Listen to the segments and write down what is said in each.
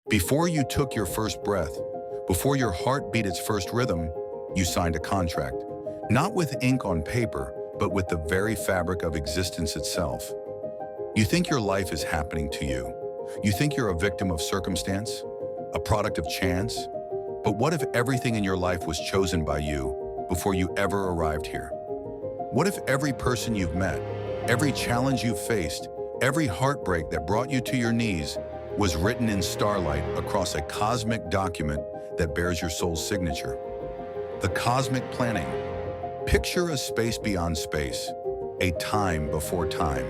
Before you took your first breath, before your heart beat its first rhythm, you signed a contract. Not with ink on paper, but with the very fabric of existence itself. You think your life is happening to you. You think you're a victim of circumstance, a product of chance. But what if everything in your life was chosen by you before you ever arrived here? What if every person you've met, every challenge you've faced, every heartbreak that brought you to your knees was written in starlight across a cosmic document that bears your soul's signature? The cosmic planning. Picture a space beyond space, a time before time.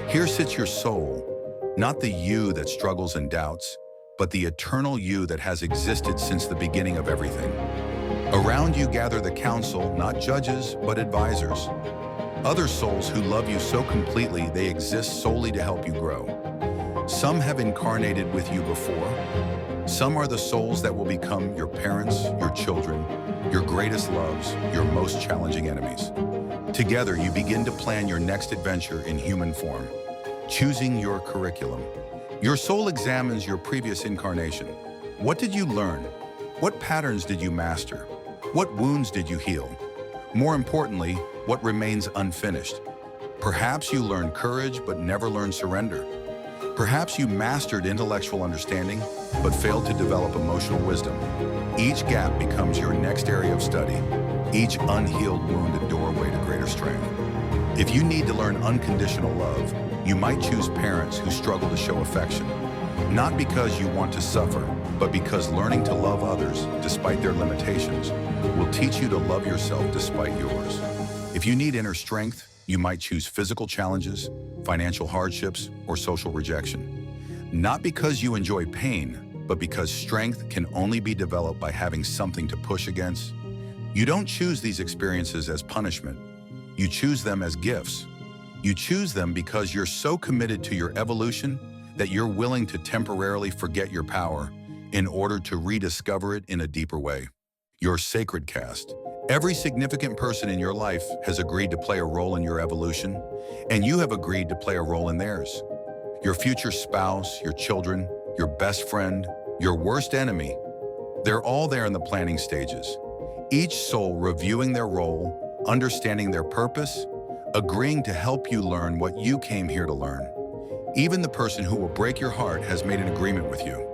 Here sits your soul, not the you that struggles and doubts, but the eternal you that has existed since the beginning of everything. Around you gather the council, not judges, but advisors. Other souls who love you so completely they exist solely to help you grow. Some have incarnated with you before. Some are the souls that will become your parents, your children, your greatest loves, your most challenging enemies. Together, you begin to plan your next adventure in human form, choosing your curriculum. Your soul examines your previous incarnation. What did you learn? What patterns did you master? What wounds did you heal? More importantly, what remains unfinished? Perhaps you learned courage but never learned surrender. Perhaps you mastered intellectual understanding but failed to develop emotional wisdom. Each gap becomes your next area of study, each unhealed wound a doorway to greater strength. If you need to learn unconditional love, you might choose parents who struggle to show affection, not because you want to suffer, but because learning to love others despite their limitations will teach you to love yourself despite yours. If you need inner strength, you might choose physical challenges, financial hardships, or social rejection. Not because you enjoy pain, but because strength can only be developed by having something to push against. You don't choose these experiences as punishment. You choose them as gifts. You choose them because you're so committed to your evolution that you're willing to temporarily forget your power in order to rediscover it in a deeper way. Your sacred cast. Every significant person in your life has agreed to play a role in your evolution, and you have agreed to play a role in theirs. Your future spouse, your children, your best friend, your worst enemy, they're all there in the planning stages. Each soul reviewing their role, understanding their purpose, agreeing to help you learn what you came here to learn. Even the person who will break your heart has made an agreement with you.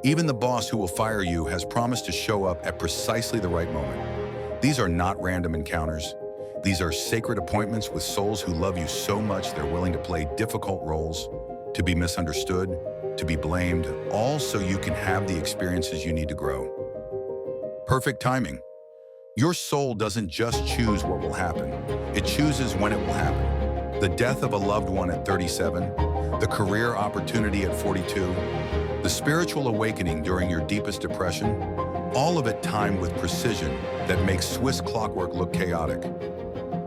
Even the boss who will fire you has promised to show up at precisely the right moment. These are not random encounters. These are sacred appointments with souls who love you so much they're willing to play difficult roles, to be misunderstood, to be blamed, all so you can have the experiences you need to grow. Perfect timing. Your soul doesn't just choose what will happen. It chooses when it will happen. The death of a loved one at 37, the career opportunity at 42, the spiritual awakening during your deepest depression, all of it timed with precision that makes Swiss clockwork look chaotic.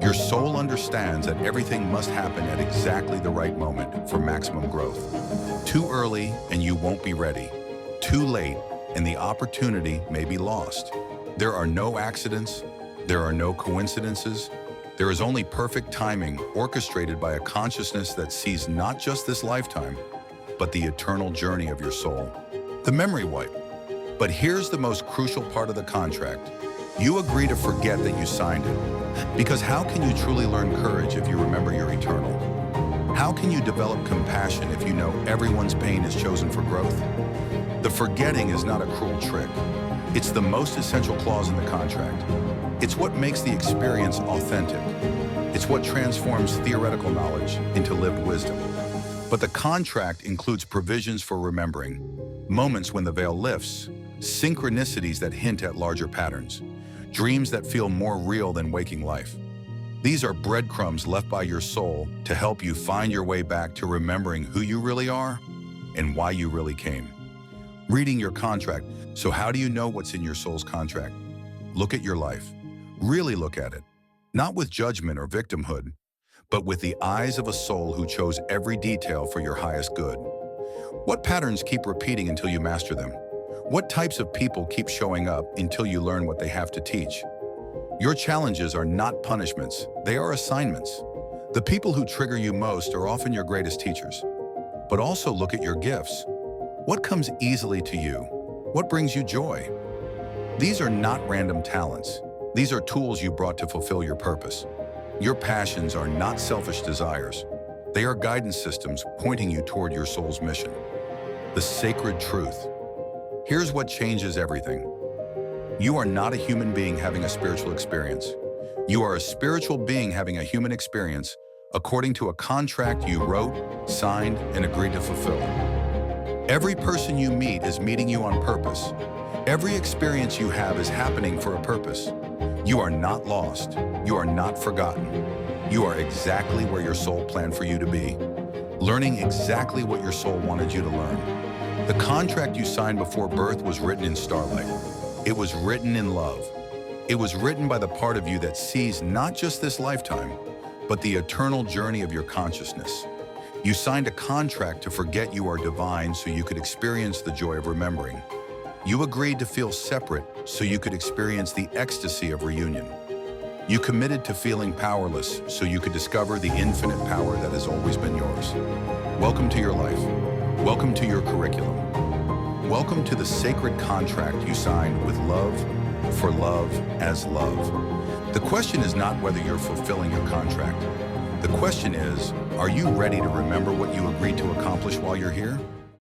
Your soul understands that everything must happen at exactly the right moment for maximum growth. Too early and you won't be ready. Too late and the opportunity may be lost. There are no accidents. There are no coincidences. There is only perfect timing orchestrated by a consciousness that sees not just this lifetime, but the eternal journey of your soul. The memory wipe. But here's the most crucial part of the contract. You agree to forget that you signed it. Because how can you truly learn courage if you remember you're eternal? How can you develop compassion if you know everyone's pain is chosen for growth? The forgetting is not a cruel trick. It's the most essential clause in the contract. It's what makes the experience authentic. It's what transforms theoretical knowledge into lived wisdom. But the contract includes provisions for remembering, moments when the veil lifts, synchronicities that hint at larger patterns, dreams that feel more real than waking life. These are breadcrumbs left by your soul to help you find your way back to remembering who you really are and why you really came. Reading your contract. So how do you know what's in your soul's contract? Look at your life. Really look at it. Not with judgment or victimhood, but with the eyes of a soul who chose every detail for your highest good. What patterns keep repeating until you master them? What types of people keep showing up until you learn what they have to teach? Your challenges are not punishments, they are assignments. The people who trigger you most are often your greatest teachers. But also look at your gifts. What comes easily to you? What brings you joy? These are not random talents. These are tools you brought to fulfill your purpose. Your passions are not selfish desires. They are guidance systems pointing you toward your soul's mission. The sacred truth. Here's what changes everything. You are not a human being having a spiritual experience. You are a spiritual being having a human experience according to a contract you wrote, signed, and agreed to fulfill. Every person you meet is meeting you on purpose. Every experience you have is happening for a purpose. You are not lost. You are not forgotten. You are exactly where your soul planned for you to be, learning exactly what your soul wanted you to learn. The contract you signed before birth was written in starlight. It was written in love. It was written by the part of you that sees not just this lifetime, but the eternal journey of your consciousness. You signed a contract to forget you are divine so you could experience the joy of remembering. You agreed to feel separate so you could experience the ecstasy of reunion. You committed to feeling powerless so you could discover the infinite power that has always been yours. Welcome to your life. Welcome to your curriculum. Welcome to the sacred contract you signed with love, for love, as love. The question is not whether you're fulfilling your contract. The question is, are you ready to remember what you agreed to accomplish while you're here?